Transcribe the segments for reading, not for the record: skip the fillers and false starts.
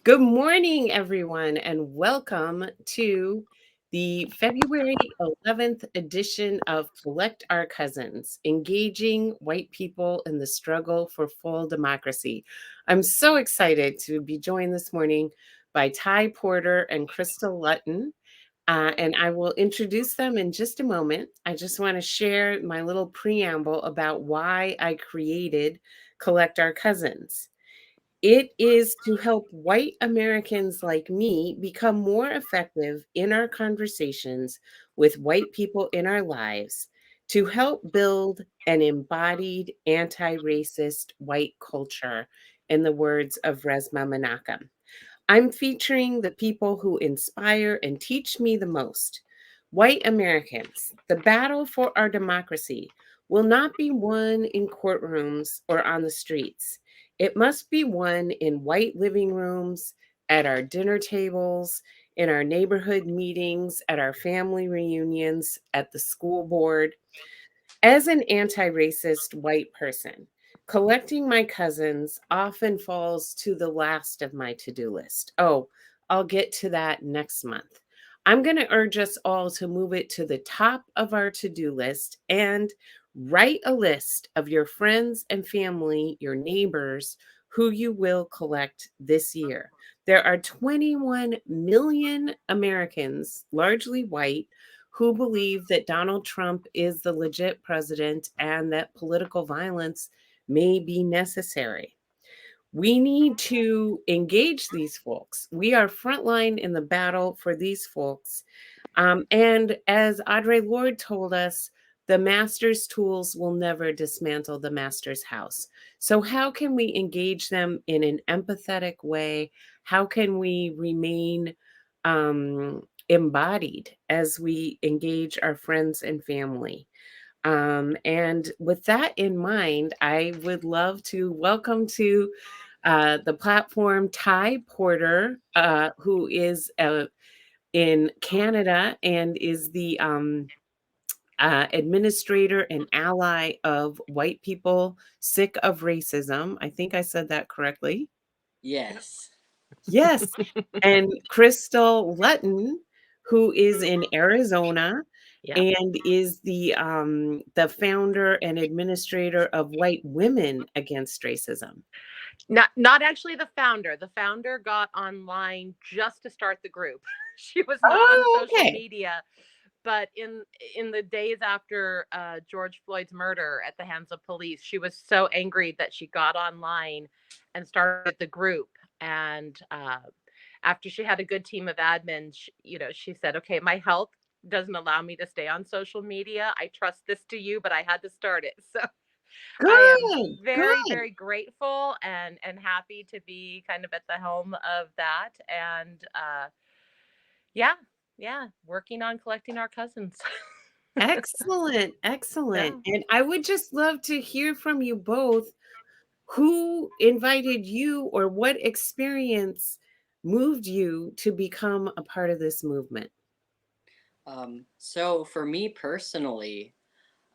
Good morning, everyone, and welcome to the February 11th edition of Collect Our Cousins, engaging white people in the struggle for full democracy. I'm so excited to be joined this morning by Ty Porter and Crystal Lutton, and I will introduce them in just a moment. I just want to share my little preamble about why I created Collect Our Cousins. It is to help white Americans like me become more effective in our conversations with white people in our lives to help build an embodied anti racist white culture, in the words of Resma Menachem. I'm featuring the people who inspire and teach me the most. White Americans, the battle for our democracy will not be won in courtrooms or on the streets. It must be won in white living rooms, at our dinner tables, in our neighborhood meetings, at our family reunions, at the school board. As an anti racist white person, collecting my cousins often falls to the last of my to do list. Oh, I'll get to that next month. I'm going to urge us all to move it to the top of our to do list and write a list of your friends and family, your neighbors, who you will collect this year. There are 21 million Americans, largely white, who believe that Donald Trump is the legit president and that political violence may be necessary. We need to engage these folks. We are frontline in the battle for these folks. And as Audre Lorde told us, the master's tools will never dismantle the master's house. So, how can we engage them in an empathetic way? How can we remain embodied as we engage our friends and family? And with that in mind, I would love to welcome to the platform Ty Porter, who is in Canada and is the administrator and ally of White People Sick of Racism. I think I said that correctly. Yes. Yes. And Crystal Lutton, who is in Arizona Yeah. and is the founder and administrator of White Women Against Racism. Not actually the founder. The founder got online just to start the group. She was not on Oh, social okay. media, but in the days after George Floyd's murder at the hands of police, she was so angry that she got online and started the group. And after she had a good team of admins, she said, "Okay, my health doesn't allow me to stay on social media. I trust this to you, but I had to start it." So I am Good, very, good. very grateful and happy to be kind of at the helm of that. And yeah, yeah, working on collecting our cousins. Excellent, excellent. Yeah. And I would just love to hear from you both. Who invited you or what experience moved you to become a part of this movement? So for me personally,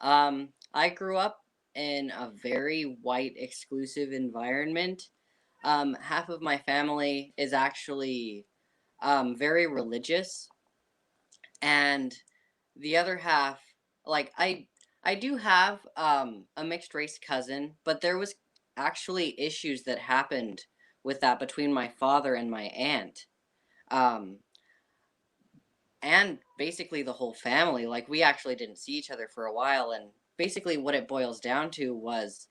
I grew up in a very white exclusive environment. Half of my family is actually very religious, and the other half, like I do have a mixed race cousin, but there was actually issues that happened with that between my father and my aunt. Um, and basically the whole family. Like, we actually didn't see each other for a while, and basically what it boils down to was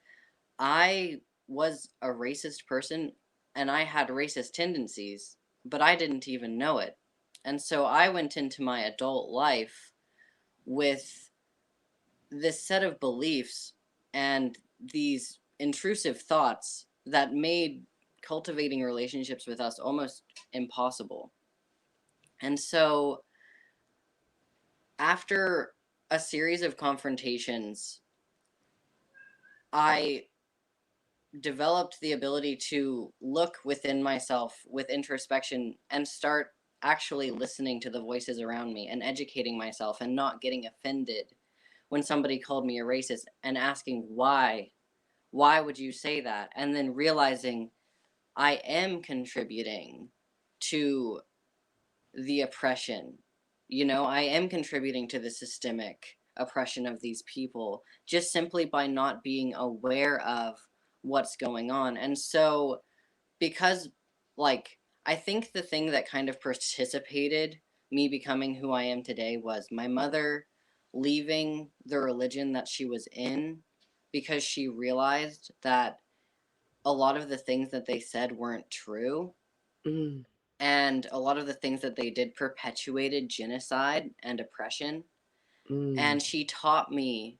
I was a racist person and I had racist tendencies, but I didn't even know it. And so I went into my adult life with this set of beliefs and these intrusive thoughts that made cultivating relationships with us almost impossible. And so after a series of confrontations, I developed the ability to look within myself with introspection and start actually listening to the voices around me and educating myself and not getting offended when somebody called me a racist and asking why would you say that, and then realizing I am contributing to the oppression. I am contributing to the systemic oppression of these people just simply by not being aware of what's going on. And so, because, like, I think the thing that kind of participated me becoming who I am today was my mother leaving the religion that she was in because she realized that a lot of the things that they said weren't true, Mm, and a lot of the things that they did perpetuated genocide and oppression. mm, And she taught me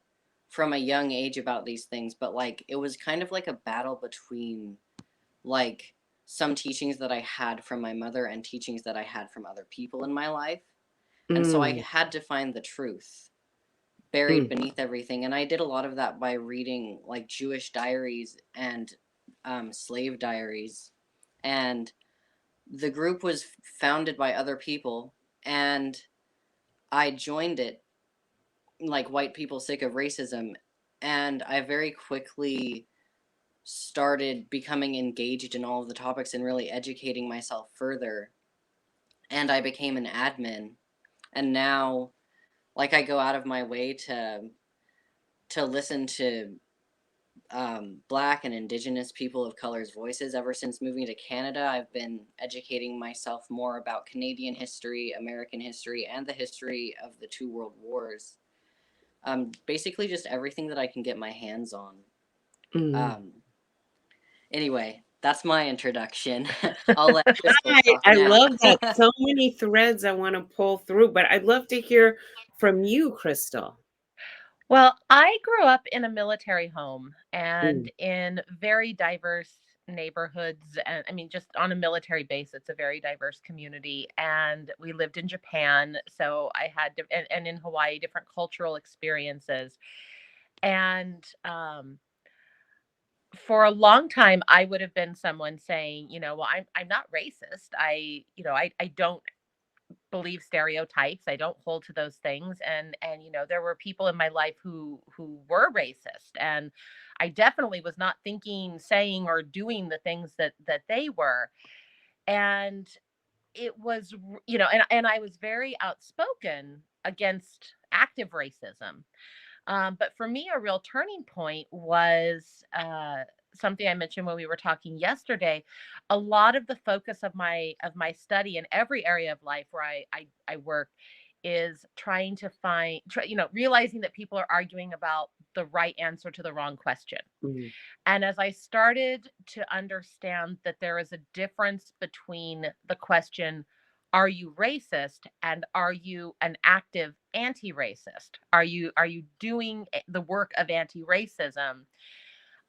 from a young age about these things, but like it was kind of like a battle between like some teachings that I had from my mother and teachings that I had from other people in my life. And so I mm, had to find the truth buried mm, beneath everything. And I did a lot of that by reading like Jewish diaries and slave diaries. And the group was founded by other people, and I joined it, like White People Sick of Racism. And I very quickly started becoming engaged in all of the topics and really educating myself further. And I became an admin. And now, like, I go out of my way to listen to Black and Indigenous people of color's voices. Ever since moving to Canada, I've been educating myself more about Canadian history, American history, and the history of the two world wars. Basically, just everything that I can get my hands on. mm. Um, anyway, that's my introduction. I'll let Crystal talk I now. love that. So many threads I want to pull through, but I'd love to hear from you, Crystal. Well, I grew up in a military home Mm, and in very diverse neighborhoods. And I mean, just on a military base, it's a very diverse community. And we lived in Japan. So I had, and in Hawaii, different cultural experiences. And for a long time, I would have been someone saying, well, I'm not racist. I don't believe stereotypes. I don't hold to those things. And there were people in my life who were racist, and I definitely was not thinking, saying, or doing the things that they were. And it was, and I was very outspoken against active racism. But for me, a real turning point was something I mentioned when we were talking yesterday. A lot of the focus of my study in every area of life where I work is trying to find, realizing that people are arguing about the right answer to the wrong question. mm, And as I started to understand that there is a difference between the question, are you racist, and are you an active anti-racist? Are you doing the work of anti-racism?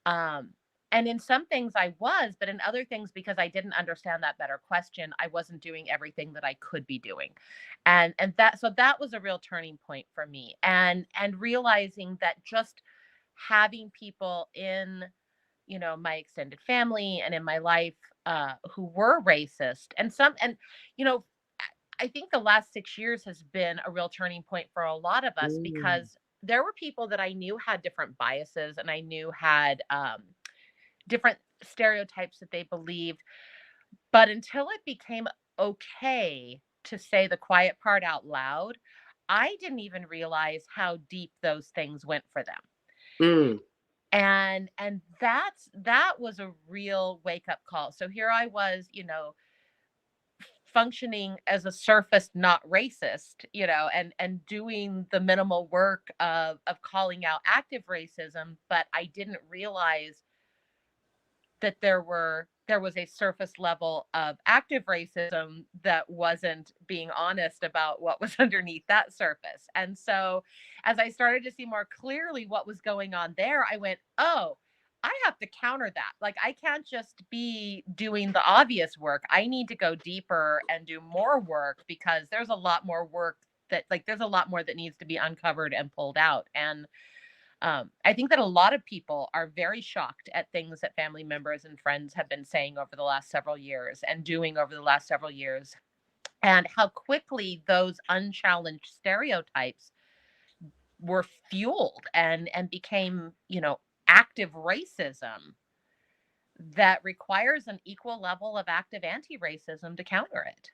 Um, and in some things I was, but in other things, because I didn't understand that better question, I wasn't doing everything that I could be doing. And that was a real turning point for me. And realizing that just having people in my extended family and in my life who were racist, and you know I think the last 6 years has been a real turning point for a lot of us, mm, because there were people that I knew had different biases, and I knew had different stereotypes that they believed. But until it became okay to say the quiet part out loud, I didn't even realize how deep those things went for them. mm, And that was a real wake up call. So here I was, functioning as a surface not racist, and doing the minimal work of calling out active racism, but I didn't realize that there was a surface level of active racism that wasn't being honest about what was underneath that surface. And so as I started to see more clearly what was going on there, I went, oh, I have to counter that. Like, I can't just be doing the obvious work. I need to go deeper and do more work, because there's a lot more work there's a lot more that needs to be uncovered and pulled out. And I think that a lot of people are very shocked at things that family members and friends have been saying over the last several years and doing over the last several years, and how quickly those unchallenged stereotypes were fueled and became, active racism that requires an equal level of active anti-racism to counter it.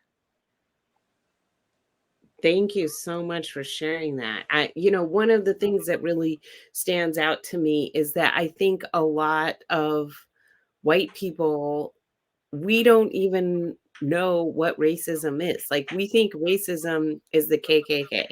Thank you so much for sharing that. One of the things that really stands out to me is that I think a lot of white people, we don't even know what racism is. Like, we think racism is the KKK.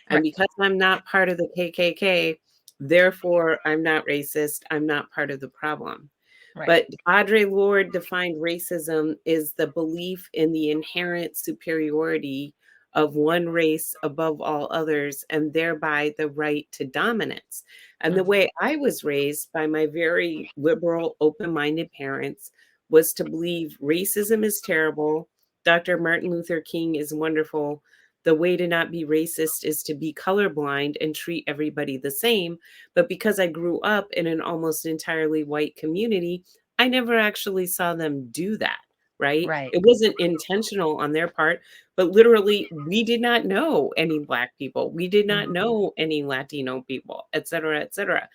And Right. because I'm not part of the KKK, therefore I'm not racist. I'm not part of the problem. Right. But Audre Lorde defined racism is the belief in the inherent superiority of one race above all others, and thereby the right to dominance. And the Mhm. way I was raised by my very liberal, open minded parents was to believe racism is terrible. Dr. Martin Luther King is wonderful. The way to not be racist is to be colorblind and treat everybody the same. But because I grew up in an almost entirely white community, I never actually saw them do that, right? Right. It wasn't intentional on their part, but literally, we did not know any Black people. We did not Mhm. know any Latino people, et cetera, et cetera.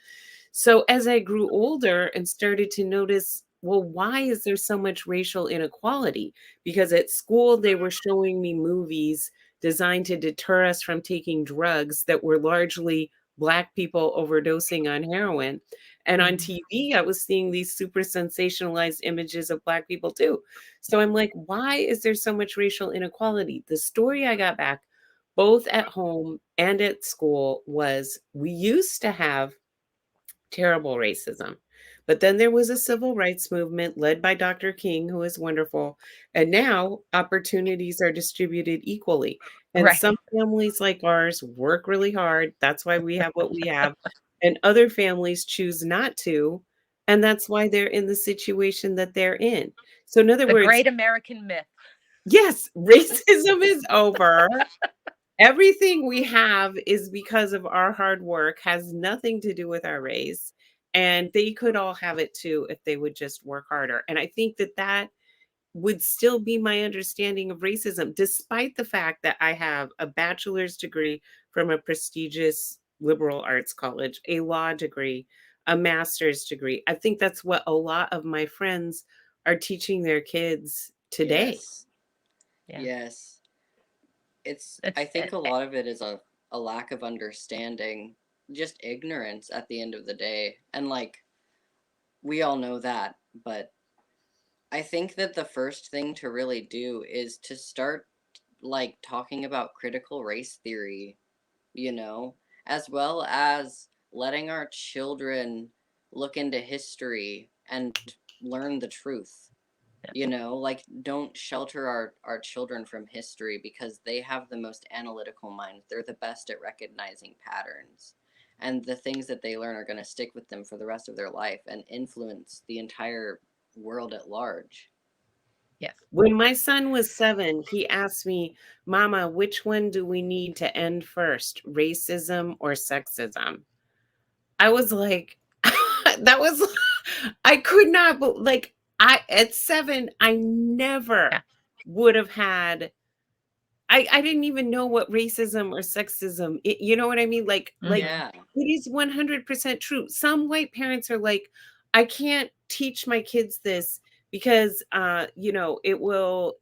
So as I grew older and started to notice, well, why is there so much racial inequality? Because at school, they were showing me movies designed to deter us from taking drugs that were largely Black people overdosing on heroin. And on Mhm. TV, I was seeing these super sensationalized images of Black people too. So I'm like, why is there so much racial inequality? The story I got back, both at home and at school, was we used to have terrible racism. But then there was a civil rights movement led by Dr. King, who is wonderful. And now opportunities are distributed equally. And Right. some families like ours work really hard. That's why we have what we have. And other families choose not to. And that's why they're in the situation that they're in. So, in other The words, great American myth. yes, racism is over. Everything we have is because of our hard work, has nothing to do with our race, and they could all have it too if they would just work harder. And I think that that would still be my understanding of racism, despite the fact that I have a bachelor's degree from a prestigious liberal arts college, a law degree, a master's degree. I think that's what a lot of my friends are teaching their kids today. Yes. Yeah. Yes. I It's think a lot of it is a lack of understanding, just ignorance at the end of the day. And like we all know that, but I think that the first thing to really do is to start like talking about critical race theory, you know, as well as letting our children look into history and learn the truth. You know, like don't shelter our children from history because they have the most analytical mind. They're the best at recognizing patterns. And the things that they learn are going to stick with them for the rest of their life and influence the entire world at large. yes. When my son was 7, he asked me, "Mama, which one do we need to end first, racism or sexism?" I was like, that was, I could not, like, at 7, I never Yeah. would have had, I didn't even know what racism or sexism, you know what I mean? Like, Mhm. Yeah. it is 100% true. Some white parents are like, "I can't teach my kids this because, it will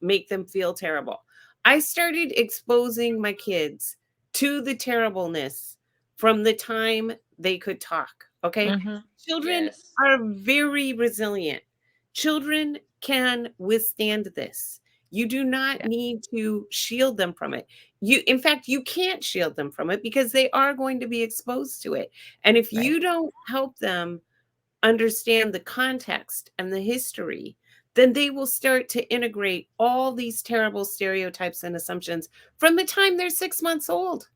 make them feel terrible." I started exposing my kids to the terribleness from the time they could talk, okay? Mhm. Children Yes. are very resilient. Children can withstand this. You do not Yeah. need to shield them from it. In fact, you can't shield them from it because they are going to be exposed to it. And if Right. you don't help them understand the context and the history, then they will start to integrate all these terrible stereotypes and assumptions from the time they're 6 months old.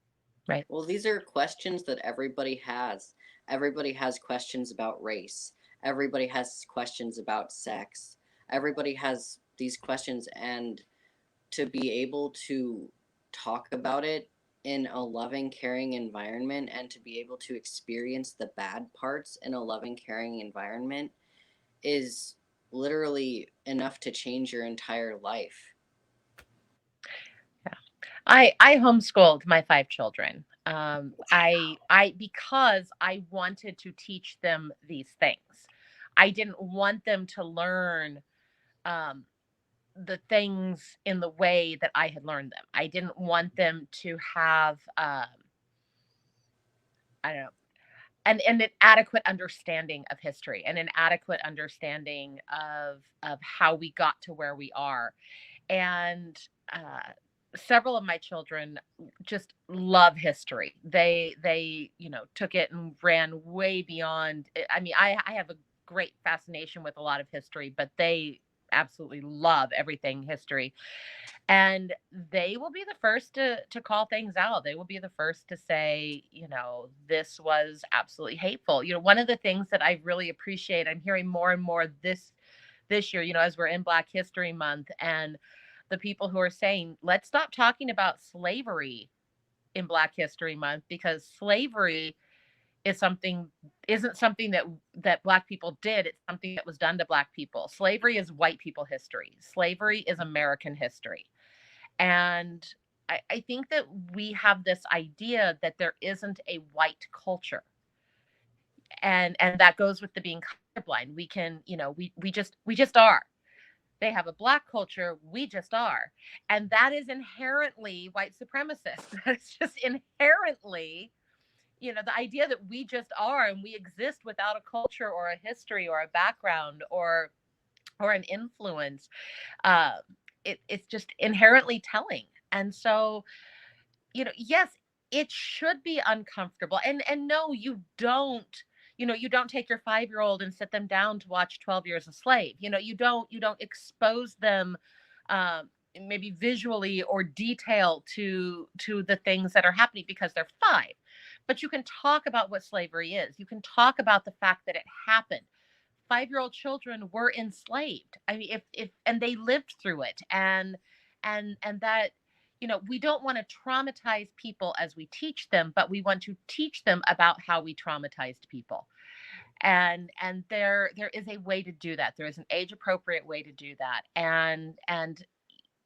Right. Well, these are questions that everybody has. Everybody has questions about race. Everybody has questions about sex. Everybody has these questions, and to be able to talk about it in a loving, caring environment and to be able to experience the bad parts in a loving, caring environment is literally enough to change your entire life. Yeah. I homeschooled my 5 children. I because I wanted to teach them these things. I didn't want them to learn um, the things in the way that I had learned them. I didn't want them to have, I don't know, an adequate understanding of history and an adequate understanding of how we got to where we are. And several of my children just love history. They took it and ran way beyond. I mean, I have a great fascination with a lot of history, but they absolutely love everything history, and they will be the first to call things out. They will be the first to say, this was absolutely hateful. One of the things that I really appreciate, I'm hearing more and more this year, as we're in Black History Month, and the people who are saying, let's stop talking about slavery in Black History Month, because slavery is something isn't something that Black people did. It's something that was done to Black people. Slavery is white people history. Slavery is American history. And I think that we have this idea that there isn't a white culture. And that goes with the being colorblind. We can, we just are. They have a Black culture, we just are. And that is inherently white supremacist. That's just inherently, the idea that we just are and we exist without a culture or a history or a background or an influence. Uh, it's just inherently telling. And so, yes, it should be uncomfortable. And no, you don't take your 5-year-old and sit them down to watch 12 Years a Slave. You don't expose them maybe visually or detail to the things that are happening because they're 5. But you can talk about what slavery is. You can talk about the fact that it happened. 5-year-old children were enslaved. I mean, if and they lived through it. And that, we don't want to traumatize people as we teach them, but we want to teach them about how we traumatized people. And there is a way to do that. There is an age appropriate way to do that. And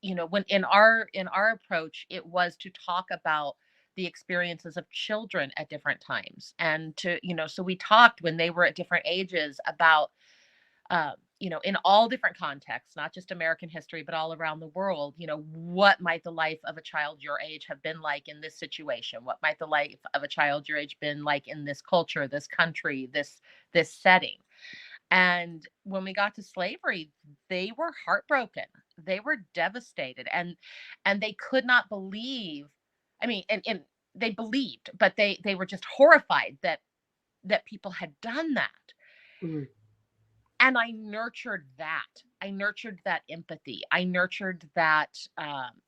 when in our approach, it was to talk about the experiences of children at different times, and so we talked when they were at different ages about in all different contexts, not just American history, but all around the world, what might the life of a child your age have been like in this situation? What might the life of a child your age been like in this culture, this country, this setting? And when we got to slavery, they were heartbroken. They were devastated, and they could not believe. I mean, and they believed, but they were just horrified that people had done that. Mm. And I nurtured that. I nurtured that empathy. I nurtured that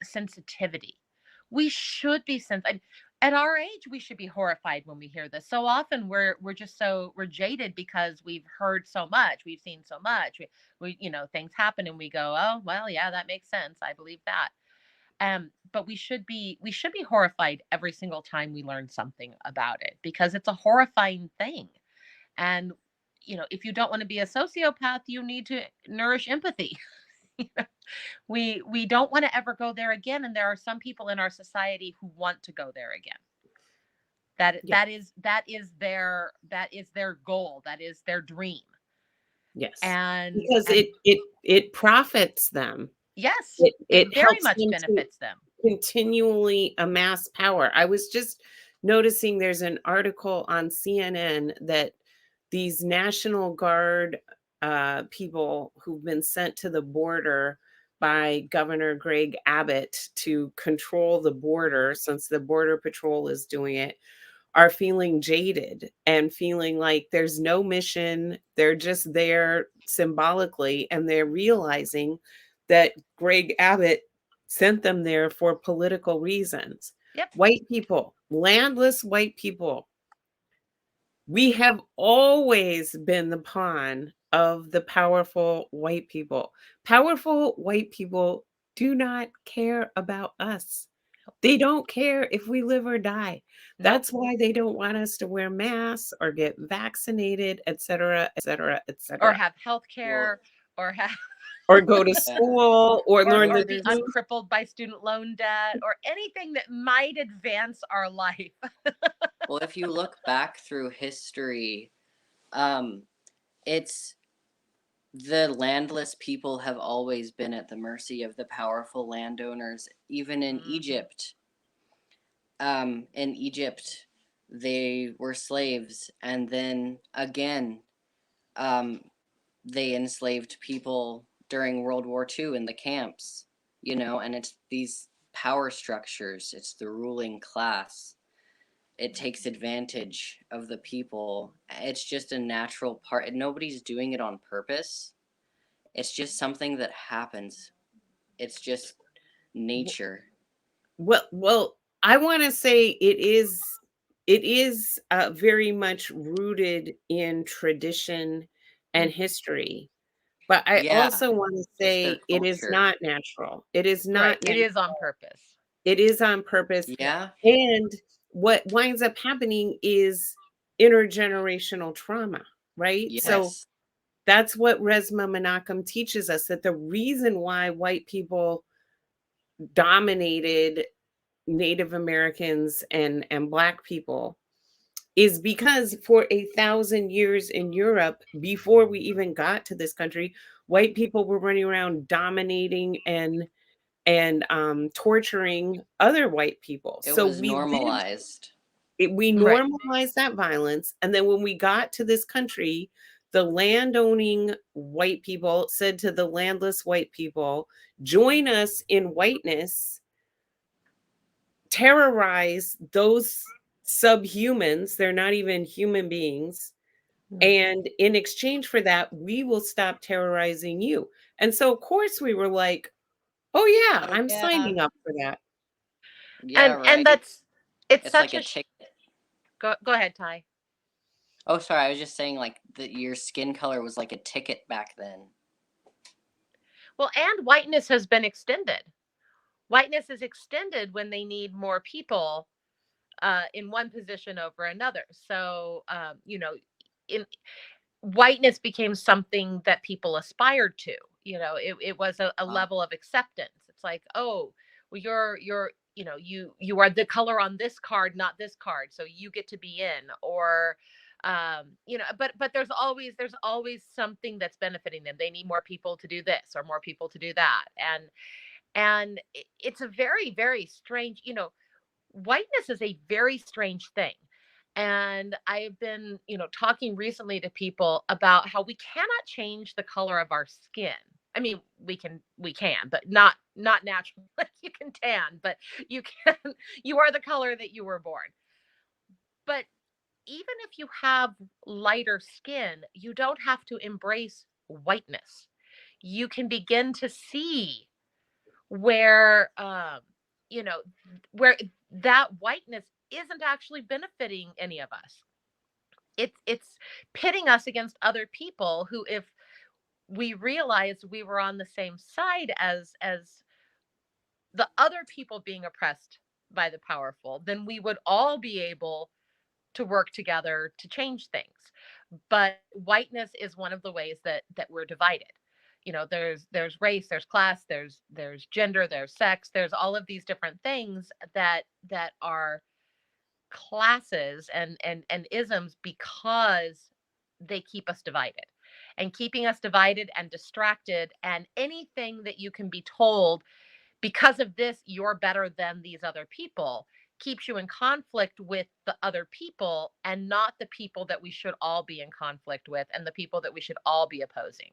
sensitivity. We should be sensitive. At our age, we should be horrified when we hear this. So often we're jaded because we've heard so much, we've seen so much. Things happen and we go, oh well, yeah, that makes sense. I believe that. But we should be horrified every single time we learn something about it, because it's a horrifying thing. And if you don't want to be a sociopath, you need to nourish empathy. We don't want to ever go there again, and there are some people in our society who want to go there again. That Yeah. that is their goal. That is their dream. Yes. And Because and it profits them. yes, It it very helps much them to benefits them. continually amass power. I was just noticing there's an article on CNN that these National Guard people who've been sent to the border by Governor Greg Abbott to control the border, since the Border Patrol is doing it, are feeling jaded and feeling like there's no mission. They're just there symbolically, and they're realizing that Greg Abbott sent them there for political reasons. Yep. White people, landless white people, we have always been the pawn of the powerful white people. Powerful white people do not care about us. They don't care if we live or die. Nope. That's why they don't want us to wear masks or get vaccinated, et cetera, et cetera, et Or cetera, have health Well, care, or have or go to yeah. school or learn or the be truth. uncrippled by student loan debt, or anything that might advance our life. Well, if you look back through history, um, it's The landless people have always been at the mercy of the powerful landowners. Even Mhm. in Egypt, they were slaves, and then again, um, they enslaved people during World War II in the camps. And it's these power structures. It's the ruling class. It takes advantage of the people. It's just a natural part, and nobody's doing it on purpose. It's just something that happens. It's just nature. Well, I wanna say it is very much rooted in tradition and history, but I Yeah, also wanna it's their say it is culture. not natural. It is Right. not It is on natural. purpose. It is on purpose, Yeah. Yeah. and what winds up happening is intergenerational trauma, right? So, Yes. that's what Resmaa Menakem teaches us, that the reason why white people dominated Native Americans and Black people is because for 1,000 years in Europe, before we even got to this country, white people were running around dominating and torturing other white people. It So was normalized. we Right. normalized that violence, and then when we got to this country, the landowning white people said to the landless white people, "Join us in whiteness, terrorize those subhumans, they're not even human beings, Mm. and in exchange for that, we will stop terrorizing you." And so, of course, we were like, "Oh, yeah, Oh I'm yeah. signing up for that." Yeah, And right. it's It's like such a a ticket. go ahead, Ty. Oh, sorry. I was just saying, like, that your skin color was like a ticket back then. Well, and whiteness has been extended. Whiteness is extended when they need more people in one position over another. So, in whiteness became something that people aspired to. It was a Uh, level of acceptance. It's like, oh, well, you're you are the color on this card, not this card, so you get to be in. Or but there's always something that's benefiting them. They need more people to do this or more people to do that. And it's a very, very strange, whiteness is a very strange thing. And I've been, talking recently to people about how we cannot change the color of our skin. I mean, we can, but not naturally. Like you can tan, but you can you are the color that you were born. But even if you have lighter skin, you don't have to embrace whiteness. You can begin to see where you know where that whiteness isn't actually benefiting any of us. It's pitting us against other people who, if we realized we were on the same side as the other people being oppressed by the powerful, then we would all be able to work together to change things. But whiteness is one of the ways that we're divided. There's race, there's class, there's gender, there's sex, there's all of these different things that are classes and isms, because they keep us divided. And keeping us divided and distracted, and anything that you can be told, because of this you're better than these other people, keeps you in conflict with the other people, and not the people that we should all be in conflict with, and the people that we should all be opposing.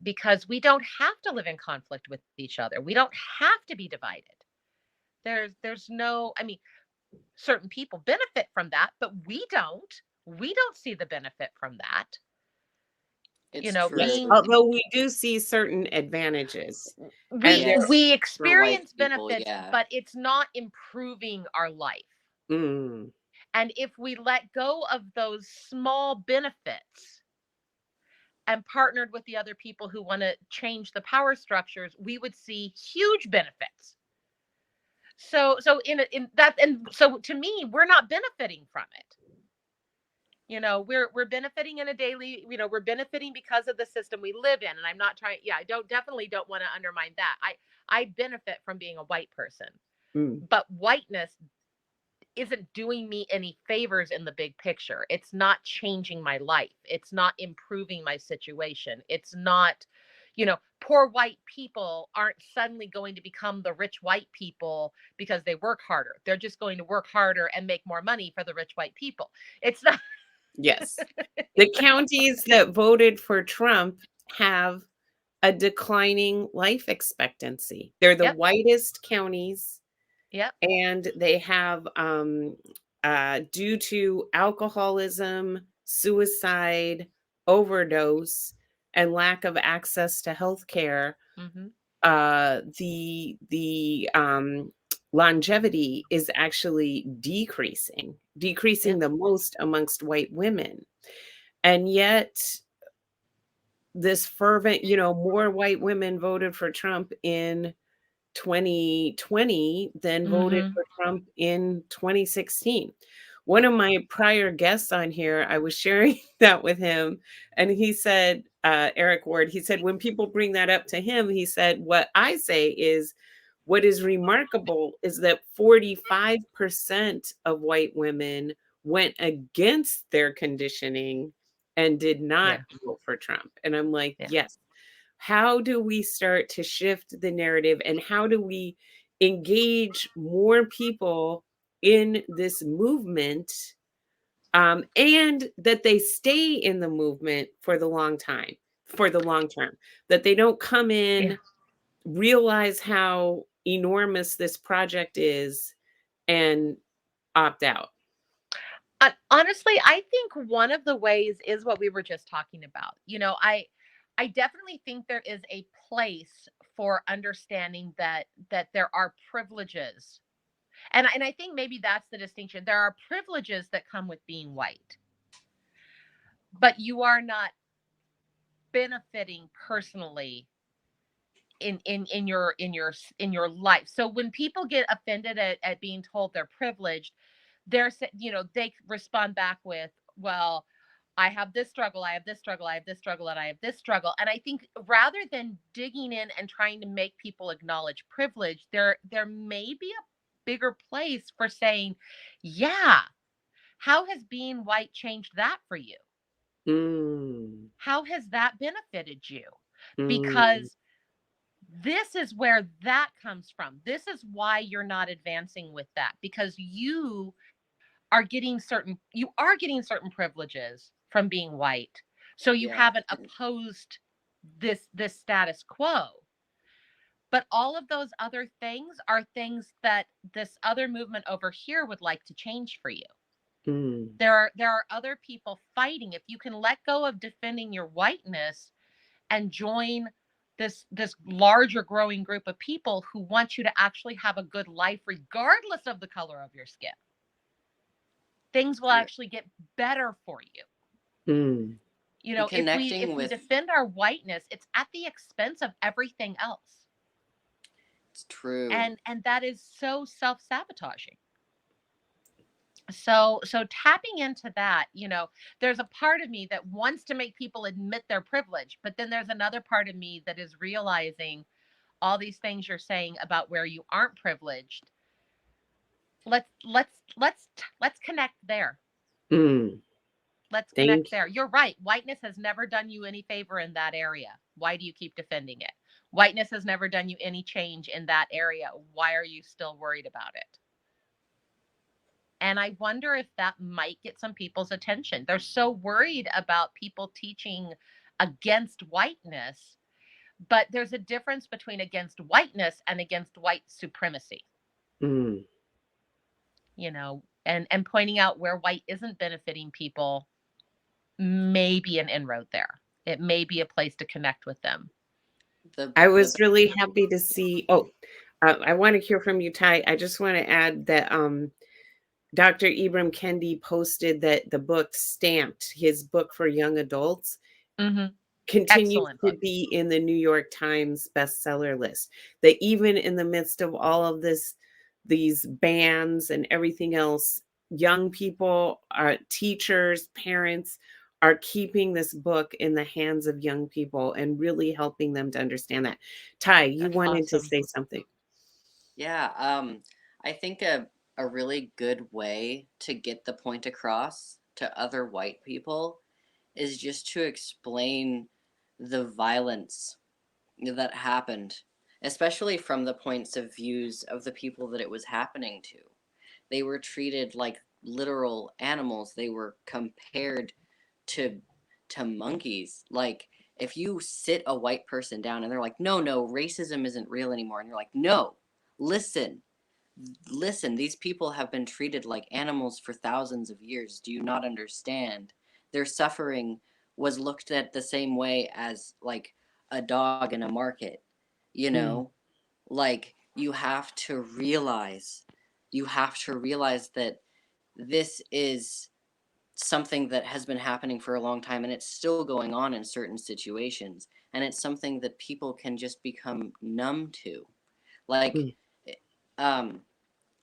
Because we don't have to live in conflict with each other. We don't have to be divided. There's no, I mean, certain people benefit from that, but we don't see the benefit from that. it's Yes, true Being although we do see certain advantages, and we there yes we for white experience people. benefits, Yeah. but it's not improving our life. mm, And if we let go of those small benefits and partnered with the other people who want to change the power structures, we would see huge benefits. So in that, and so to me, we're not benefiting from it. We're benefiting in a daily, we're benefiting because of the system we live in. And I'm not trying, yeah, I don't want to undermine that. I benefit from being a white person. mm. But whiteness isn't doing me any favors in the big picture. It's not changing my life. It's not improving my situation. It's not, poor white people aren't suddenly going to become the rich white people because they work harder. They're just going to work harder and make more money for the rich white people. It's not. Yes. The counties that voted for Trump have a declining life expectancy. They're the Yep. whitest counties, Yep. and they have, due to alcoholism, suicide, overdose, and lack of access to health care, Hmm. the longevity is actually decreasing Yep. the most amongst white women. And yet this fervent, more white women voted for Trump in 2020 than voted Hmm. for Trump in 2016. One of my prior guests on here, I was sharing that with him, and he said, Eric Ward, he said, when people bring that up to him, he said, what I say is, what is remarkable is that 45% of white women went against their conditioning and did not Yeah. vote for Trump. And I'm like, Yeah. yes. How do we start to shift the narrative, and how do we engage more people in this movement, and that they stay in the movement for the long term, that they don't come Yeah. in, realize how enormous this project is, and opt out? Honestly, I think one of the ways is what we were just talking about. I definitely think there is a place for understanding that there are privileges. And I think maybe that's the distinction. There are privileges that come with being white, but you are not benefiting personally in your life. So when people get offended at being told they're privileged, they respond back with, well, I have this struggle, I have this struggle, I have this struggle, and I have this struggle. And I think rather than digging in and trying to make people acknowledge privilege, there may be a bigger place for saying, yeah, how has being white changed that for you? Mm, How has that benefited you? mm, Because this is where that comes from. This is why you're not advancing with that, because you are getting certain privileges from being white. So you Yeah. haven't opposed this status quo. But all of those other things are things that this other movement over here would like to change for you. mm, There are other people fighting. If you can let go of defending your whiteness and join this larger growing group of people who want you to actually have a good life regardless of the color of your skin, things will True. actually get better for you. mm. You And know, if we connecting if we with defend our whiteness, it's at the expense of everything else. it's true. And that is so self-sabotaging. So tapping into that, there's a part of me that wants to make people admit their privilege, but then there's another part of me that is realizing all these things you're saying about where you aren't privileged. Let's connect there. Mm. Let's Thank connect there. You're right. Whiteness has never done you any favor in that area. Why do you keep defending it? Whiteness has never done you any change in that area. Why are you still worried about it? And I wonder if that might get some people's attention. They're so worried about people teaching against whiteness, but there's a difference between against whiteness and against white supremacy, Mm, and pointing out where white isn't benefiting people may be an inroad there. It may be a place to connect with them. I The was really happy to see. Oh, I want to hear from you, Ty. I just want to add that Dr. Ibram Kendi posted that the book Stamped, his book for young adults, Hmm. continues Excellent to book. be in the New York Times bestseller list. That even in the midst of all of these bans and everything else, young people, teachers, parents are keeping this book in the hands of young people and really helping them to understand that. Ty, you That's wanted to Awesome. say something. yeah. I think a really good way to get the point across to other white people is just to explain the violence that happened, especially from the points of views of the people that it was happening to. They were treated like literal animals. They were compared to monkeys. Like, if you sit a white person down and they're like, "No, no, racism isn't real anymore." And you're like, "No. Listen. Listen, these people have been treated like animals for thousands of years. Do you not understand? Their suffering was looked at the same way as like a dog in a market, you Mm, know? Like, you have to realize that this is something that has been happening for a long time, and it's still going on in certain situations, and it's something that people can just become numb to. Like, mm, eh,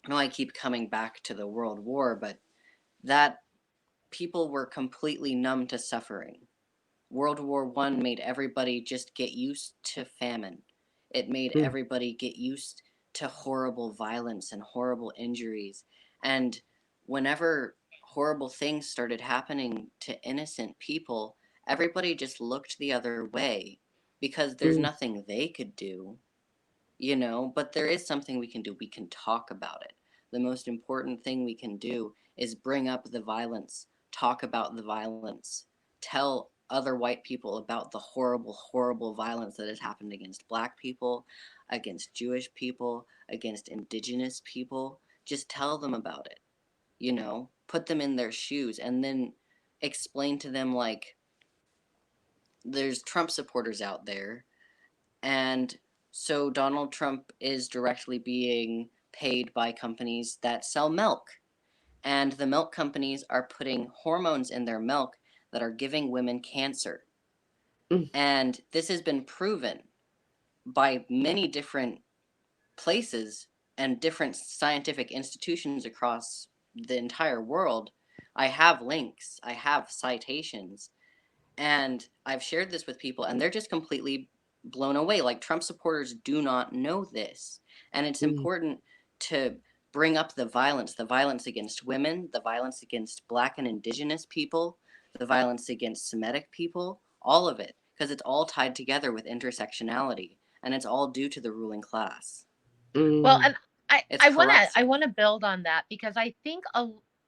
I know I keep coming back to the World War, but that people were completely numb to suffering. World War One made everybody just get used to famine. It made mm, everybody get used to horrible violence and horrible injuries. And whenever horrible things started happening to innocent people, everybody just looked the other way because there's mm, nothing they could do, but there is something we can do. We can talk about it. The most important thing we can do is bring up the violence, talk about the violence, tell other white people about the horrible, horrible violence that has happened against black people, against Jewish people, against indigenous people. Just tell them about it, put them in their shoes, and then explain to them, like, there's Trump supporters out there, and so Donald Trump is directly being paid by companies that sell milk. And the milk companies are putting hormones in their milk that are giving women cancer. mm, And this has been proven by many different places and different scientific institutions across the entire world. I have links, I have citations, and I've shared this with people, and they're just completely blown away. Like, Trump supporters do not know this. And it's mm, important to bring up the violence against women, the violence against black and indigenous people, the violence against Semitic people, all of it, because it's all tied together with intersectionality, and it's all due to the ruling class. Well, mm, and I It's I want to I corruption. want to build on that because I think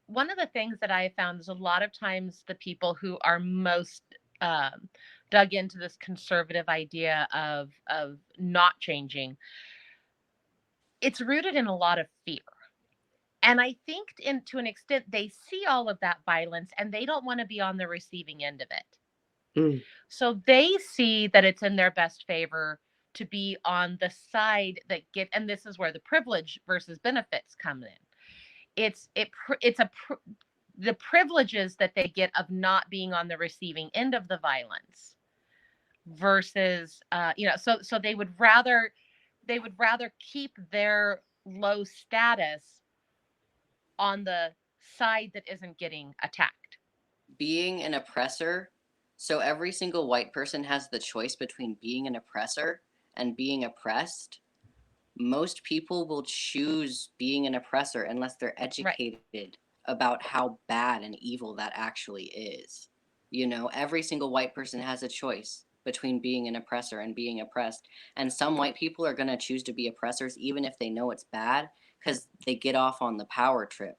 one of the things that I have found is a lot of times the people who are most um, dug into this conservative idea of not changing, it's rooted in a lot of fear. And I think, to an extent, they see all of that violence and they don't want to be on the receiving end of it. mm, So they see that it's in their best favor to be on the side that get, and this is where the privilege versus benefits come in. It's the privileges that they get of not being on the receiving end of the violence versus so they would rather keep their low status on the side that isn't getting attacked. Being an oppressor, so every single white person has the choice between being an oppressor and being oppressed. Most people will choose being an oppressor unless they're Right. educated about how bad and evil that actually is. Every single white person has a choice between being an oppressor and being oppressed. And some white people are going to choose to be oppressors even if they know it's bad because they get off on the power trip.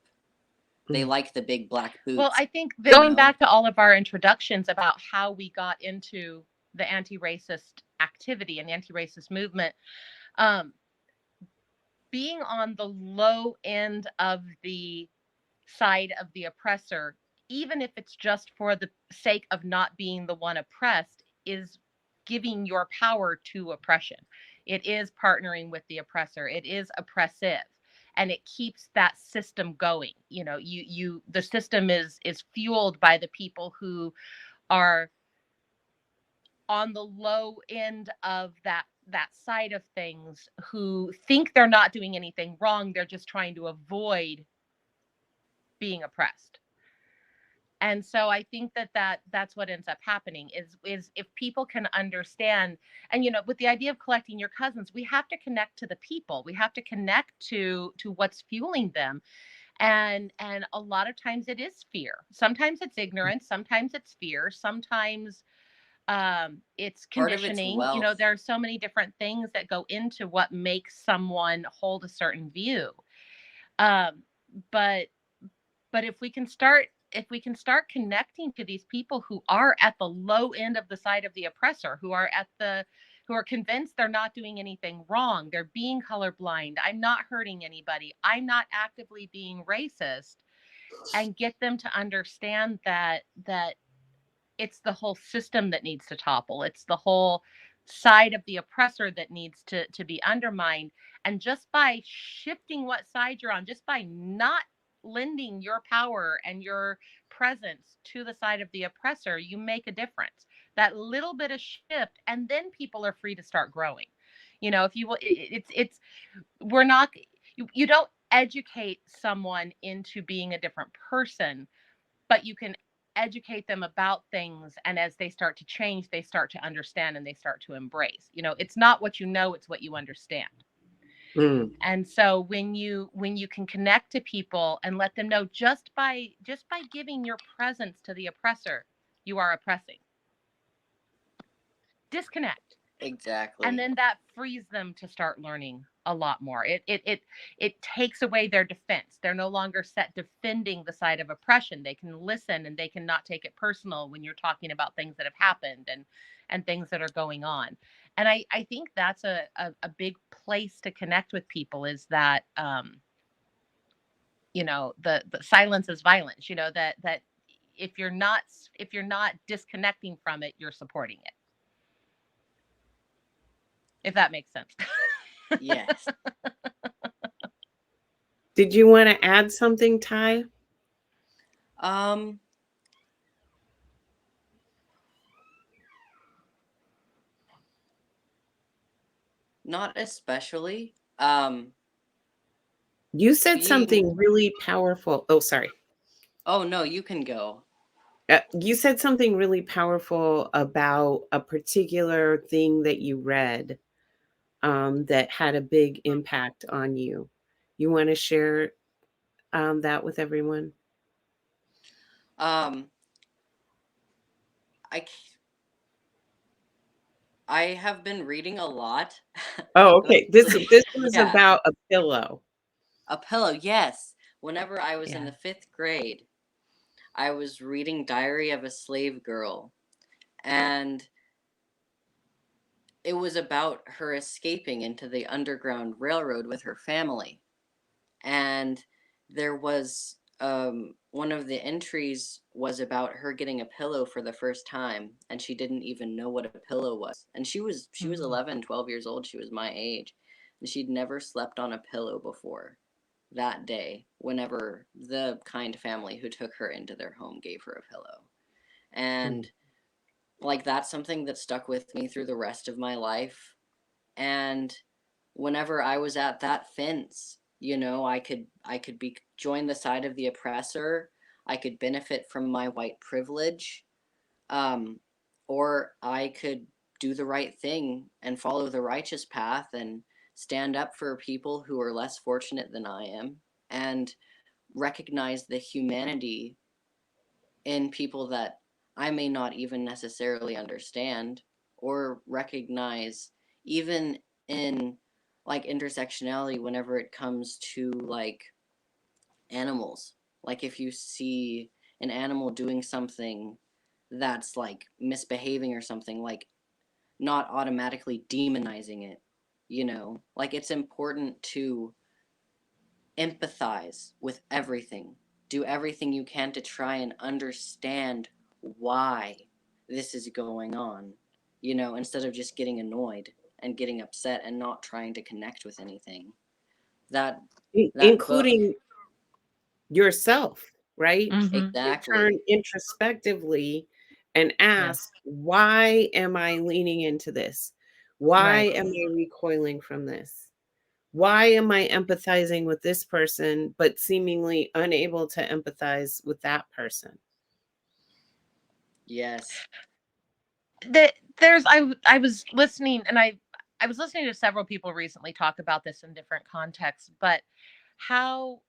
They mm, like the big black Well, boots, I think you going know? back to all of our introductions about how we got into the anti-racist activity and anti-racist movement, um, being on the low end of the side of the oppressor, even if it's just for the sake of not being the one oppressed, is giving your power to oppression. It is partnering with the oppressor. It is oppressive. And it keeps that system going. The system is fueled by the people who are on the low end of that side of things, who think they're not doing anything wrong. They're just trying to avoid being oppressed. And so I think that's what ends up happening is if people can understand. And with the idea of collecting your cousins, we have to connect to the people, we have to connect to what's fueling them. And a lot of times it is fear, sometimes it's ignorance, sometimes it's fear, sometimes it's Part of it's conditioning. wealth. There are so many different things that go into what makes someone hold a certain view. um but if we can start connecting to these people who are at the low end of the side of the oppressor, who are convinced they're not doing anything wrong, they're being colorblind, I'm not hurting anybody, I'm not actively being racist, and get them to understand that it's the whole system that needs to topple. It's the whole side of the oppressor that needs to be undermined. And just by shifting what side you're on, just by not lending your power and your presence to the side of the oppressor, you make a difference. That little bit of shift, and then people are free to start growing. If you will, it's we're not you don't educate someone into being a different person, but you can educate them about things, and as they start to change, they start to understand and they start to embrace. It's not what you know, it's what you understand. Mm. And so when you can connect to people and let them know, just by giving your presence to the oppressor, you are oppressing. Disconnect. And Exactly. then that frees them to start learning a lot more. It takes away their defense. They're no longer set defending the side of oppression. They can listen and they can not take it personal when you're talking about things that have happened and things that are going on. And I think that's a big place to connect with people, is that the silence is violence. That if you're not disconnecting from it, you're supporting it, if that makes sense. Yes. Did you want to add something, Ty? Um, Not especially. You said Being something really powerful. Oh, sorry. Oh no, you can go. You said something really powerful about a particular thing that you read, that had a big impact on you. You want to share that with everyone? Um, I c- I have been reading a lot Oh, okay. lately. This was Yeah, about a pillow. a pillow. Yes. Whenever I was in Yeah. the 5th grade, I was reading Diary of a Slave Girl, and it was about her escaping into the Underground Railroad with her family. And there was one of the entries was about her getting a pillow for the first time, and she didn't even know what a pillow was. And she was Mm. 11, 12 years old. She was my age, and she'd never slept on a pillow before that day, whenever the kind family who took her into their home gave her a pillow. Mm. And like that's something that stuck with me through the rest of my life. And whenever I was at that fence, I could be join the side of the oppressor. I could benefit from my white privilege, um, or I could do the right thing and follow the righteous path and stand up for people who are less fortunate than I am, and recognize the humanity in people that I may not even necessarily understand, or recognize even in like intersectionality whenever it comes to like animals. Like if you see an animal doing something that's like misbehaving or something, like not automatically demonizing it, like it's important to empathize with everything. Do everything you can to try and understand why this is going on, instead of just getting annoyed and getting upset and not trying to connect with anything. That that book Including yourself, right? Mhm. You turn exactly. introspectively and Yeah. ask, why am I leaning into this? Why Right. am I recoiling from this? Why am I empathizing with this person, but seemingly unable to empathize with that person? Yes. That I was listening, and I was listening to several people recently talk about this in different contexts, but how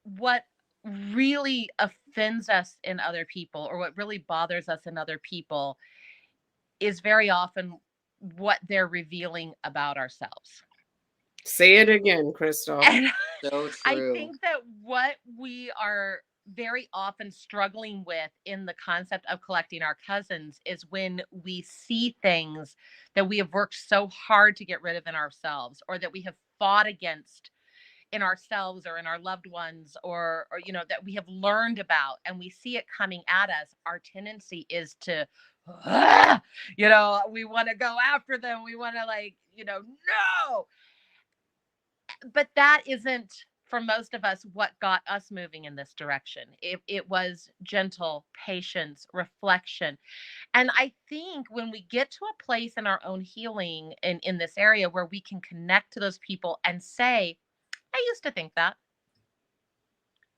what really offends us in other people, or what really bothers us in other people, is very often what they're revealing about ourselves. Say it again, Crystal. And So I true. think that what we are very often struggling with in the concept of collecting our cousins is when we see things that we have worked so hard to get rid of in ourselves, or that we have fought against in ourselves or in our loved ones, or that we have learned about, and we see it coming at us. Our tendency is to we want to go after them, we want to, like, no. But that isn't, for most of us, what got us moving in this direction. It was gentle patience, reflection. And I think when we get to a place in our own healing in this area where we can connect to those people and say, I used to think that.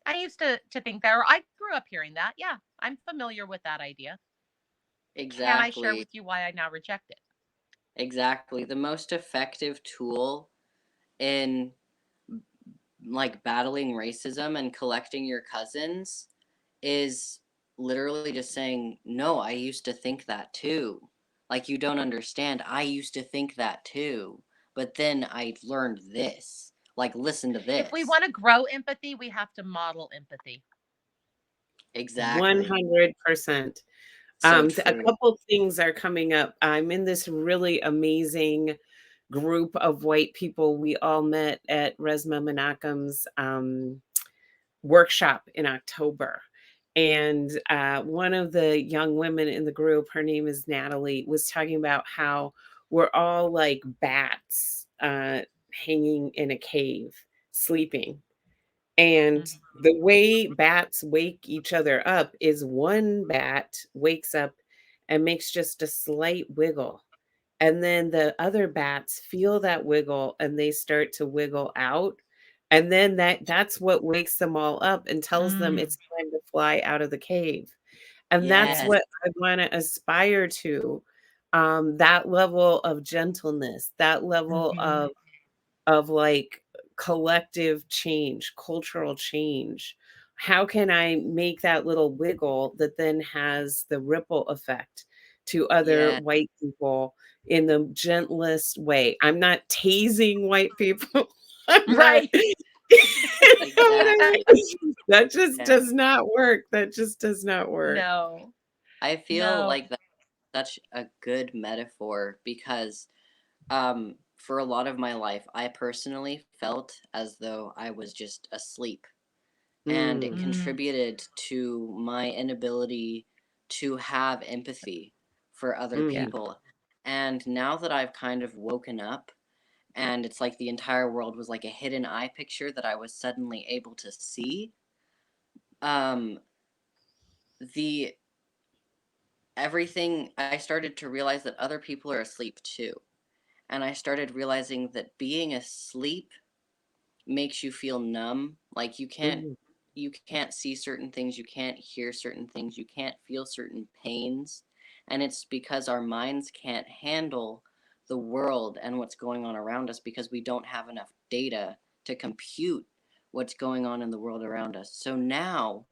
I used to think that, or I grew up hearing that. Yeah, I'm familiar with that idea. Can I share Exactly. with you why I now reject it? Exactly. The most effective tool in like battling racism and collecting your cousins is literally just saying, "No, I used to think that too." Like, you don't understand. I used to think that too. But then I learned this. Like, listen to If we this. want to grow empathy, we have to model empathy. Exactly. 100%. So A true. couple things are coming up. I'm in this really amazing group of white people. We all met at Resma Menachem's workshop in October. And one of the young women in the group, her name is Natalie, was talking about how we're all like bats hanging in a cave, sleeping. And Mhm. the way bats wake each other up is one bat wakes up and makes just a slight wiggle. And then the other bats feel that wiggle and they start to wiggle out. And then that's what wakes them all up and tells them Mm. it's time to fly out of the cave. And that's Yes. what I want to aspire to. That level of gentleness, that level Mhm. of like collective change, cultural change. How can I make that little wiggle that then has the ripple effect to other Yes. white people in the gentlest way? I'm not tasing white people. I'm not, Right. you know what I Exactly. mean? That just Yeah. does not work. That just does not work. No. I feel No. like that's such a good metaphor because for a lot of my life, I personally felt as though I was just asleep. And it Mm, Mm. contributed to my inability to have empathy for other Yeah. mhm. people. And now that I've kind of woken up, and it's like the entire world was like a hidden eye picture that I was suddenly able to see, um, the everything I started to realize that other people are asleep too. And I started realizing that being asleep makes you feel numb. Like Mhm. you can't see certain things, you can't hear certain things, you can't feel certain pains. And it's because our minds can't handle the world and what's going on around us because we don't have enough data to compute what's going on in the world around us. So now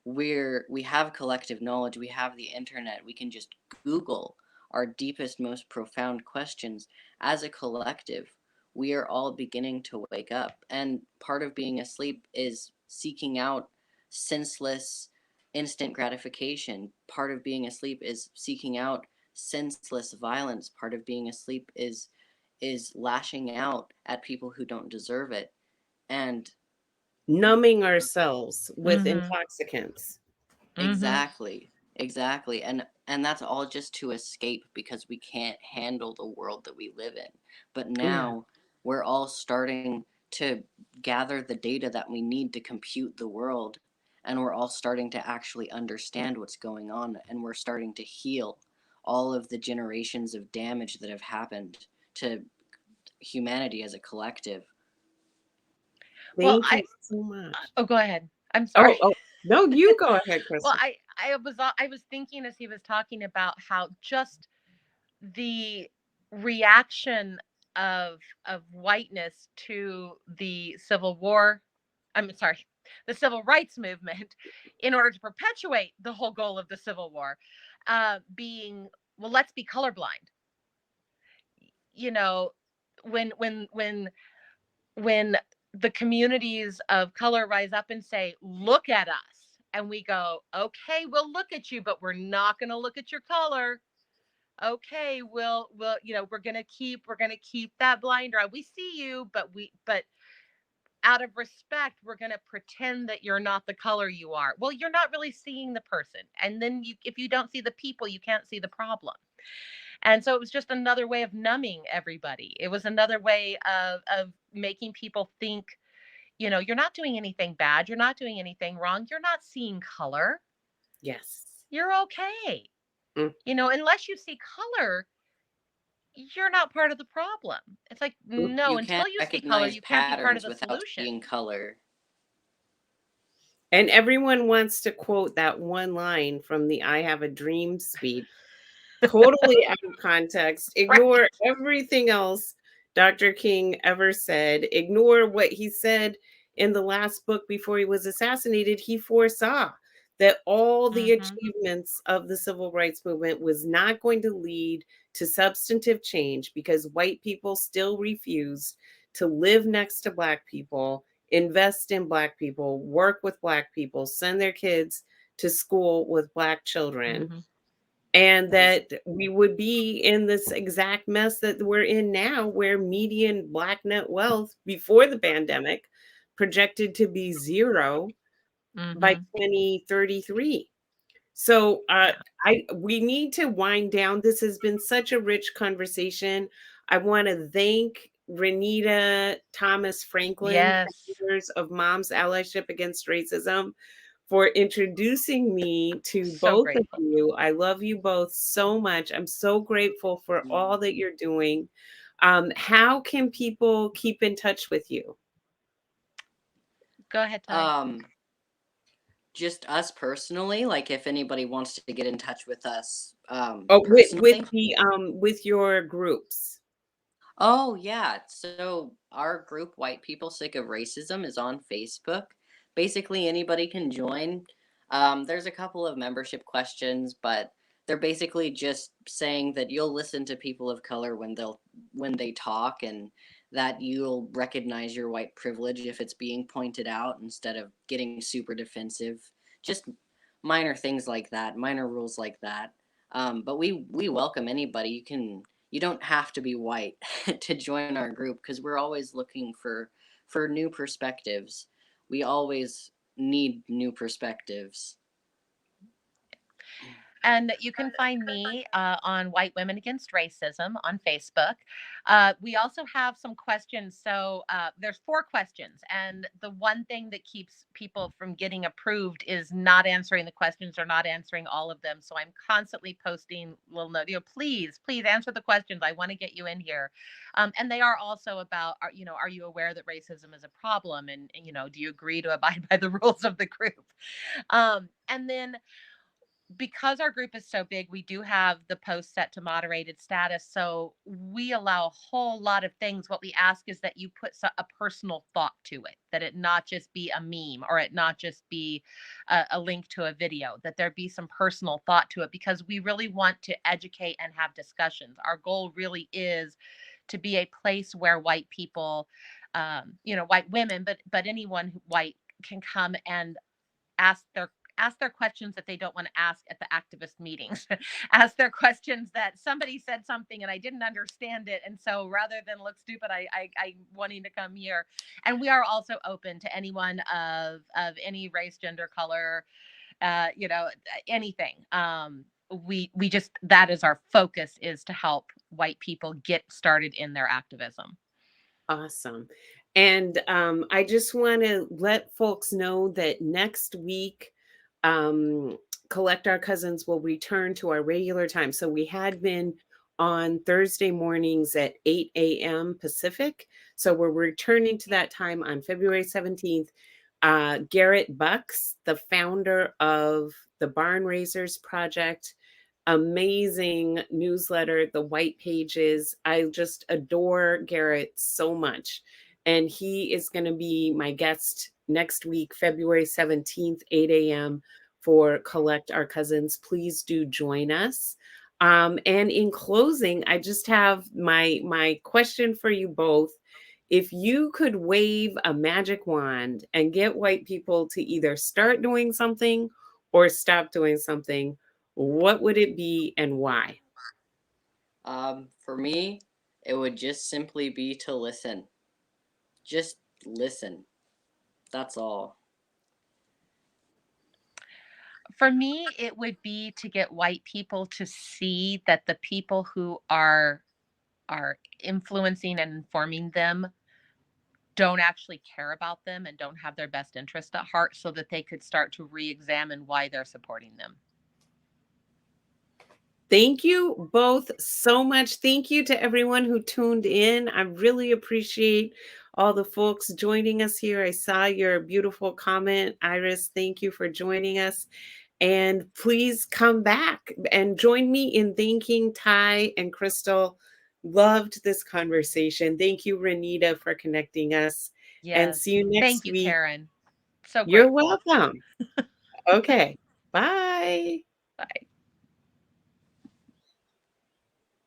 we have collective knowledge, we have the internet, we can just Google our deepest, most profound questions. As a collective, we are all beginning to wake up, and part of being asleep is seeking out senseless instant gratification. Part of being asleep is seeking out senseless violence. Part of being asleep is lashing out at people who don't deserve it. And Numbing ourselves with Mhm. intoxicants. Mhm. exactly. Exactly. And that's all just to escape because we can't handle the world that we live in. But Yeah. now we're all starting to gather the data that we need to compute the world, and we're all starting to actually understand what's going on, and we're starting to heal all of the generations of damage that have happened to humanity as a collective. Well, Thank you so much. oh, go ahead. I'm sorry. Oh, no, you go ahead, Well, Crystal. I was thinking as he was talking about how just the reaction of whiteness to the Civil War, I'm sorry, the Civil Rights Movement, in order to perpetuate the whole goal of the Civil War, being, well, let's be colorblind. You know, when the communities of color rise up and say, "Look at us," and we go, "Okay, we'll look at you, but we're not going to look at your color." Okay, we'll we're gonna keep that blinder on. We see you, but out of respect, we're gonna pretend that you're not the color you are. Well, you're not really seeing the person, and then if you don't see the people, you can't see the problem. And so it was just another way of numbing everybody. It was another way of making people think, you're not doing anything bad, you're not doing anything wrong, you're not seeing color, Yes. you're okay. Mm, Unless you see color, you're not part of the problem. It's like, mm. no, You until can't you see color, recognize you can't be part of patterns the without solution. seeing color. And everyone wants to quote that one line from the I Have a Dream speech. Totally out of context. Right. Ignore everything else Dr. King ever said. Ignore what he said in the last book before he was assassinated. He foresaw that all the Hmm. achievements of the civil rights movement was not going to lead to substantive change because white people still refused to live next to Black people, invest in Black people, work with Black people, send their kids to school with Black children, Hmm. and that we would be in this exact mess that we're in now, where median Black net wealth before the pandemic projected to be zero by Hmm. 2033. So Yeah. we need to wind down. This has been such a rich conversation. I want to thank Renita Thomas Franklin, Yes. founders of Moms Allyship Against Racism, for introducing me to So both of grateful. you. I love you both so much. I'm so grateful for all that you're doing. How can people keep in touch with you? Go ahead, Ty. Um, just us personally, like if anybody wants to get in touch with us Oh, with personally. the with your groups. Oh, yeah. So our group, White People Sick of Racism, is on Facebook. Basically, anybody can join. There's a couple of membership questions, but they're basically just saying that you'll listen to people of color when they talk, and that you'll recognize your white privilege if it's being pointed out instead of getting super defensive. Just minor things like that, minor rules like that. But we welcome anybody. You don't have to be white to join our group because we're always looking for new perspectives. We always need new perspectives. And you can find me on White Women Against Racism on Facebook. We also have some questions. So there's 4 questions. And the one thing that keeps people from getting approved is not answering the questions or not answering all of them. So I'm constantly posting little notes, please answer the questions. I want to get you in here. And they are also about, are you aware that racism is a problem? And do you agree to abide by the rules of the group? And then because our group is so big, we do have the post set to moderated status. So we allow a whole lot of things. What we ask is that you put a personal thought to it, that it not just be a meme or it not just be a link to a video, that there be some personal thought to it, because we really want to educate and have discussions. Our goal really is to be a place where white people, white women, but anyone white can come and ask their questions that they don't want to ask at the activist meetings. Ask their questions that somebody said something and I didn't understand it, and so rather than look stupid, I wanting to come here. And we are also open to anyone of any race, gender, color, anything. We just, that is our focus, is to help white people get started in their activism. Awesome. And I just want to let folks know that next week, Collect Our Cousins will return to our regular time. So we had been on Thursday mornings at 8 a.m. Pacific. So we're returning to that time on February 17th. Garrett Bucks, the founder of the Barn Raisers Project. Amazing newsletter, the white pages. I just adore Garrett so much. And he is going to be my guest next week, February 17th, 8 a.m. for Collect Our Cousins. Please do join us. And in closing, I just have my question for you both. If you could wave a magic wand and get white people to either start doing something or stop doing something, what would it be and why? For me, it would just simply be to listen. Just listen. That's all. For me, it would be to get white people to see that the people who are influencing and informing them don't actually care about them and don't have their best interest at heart, so that they could start to re-examine why they're supporting them. Thank you both so much. Thank you to everyone who tuned in. I really appreciate all the folks joining us here. I saw your beautiful comment. Iris, thank you for joining us. And please come back and join me in thanking Ty and Crystal. Loved this conversation. Thank you, Renita, for connecting us. And Yes. see you Thank next you, week. Karen. So You're grateful. welcome. Okay. Bye. Bye.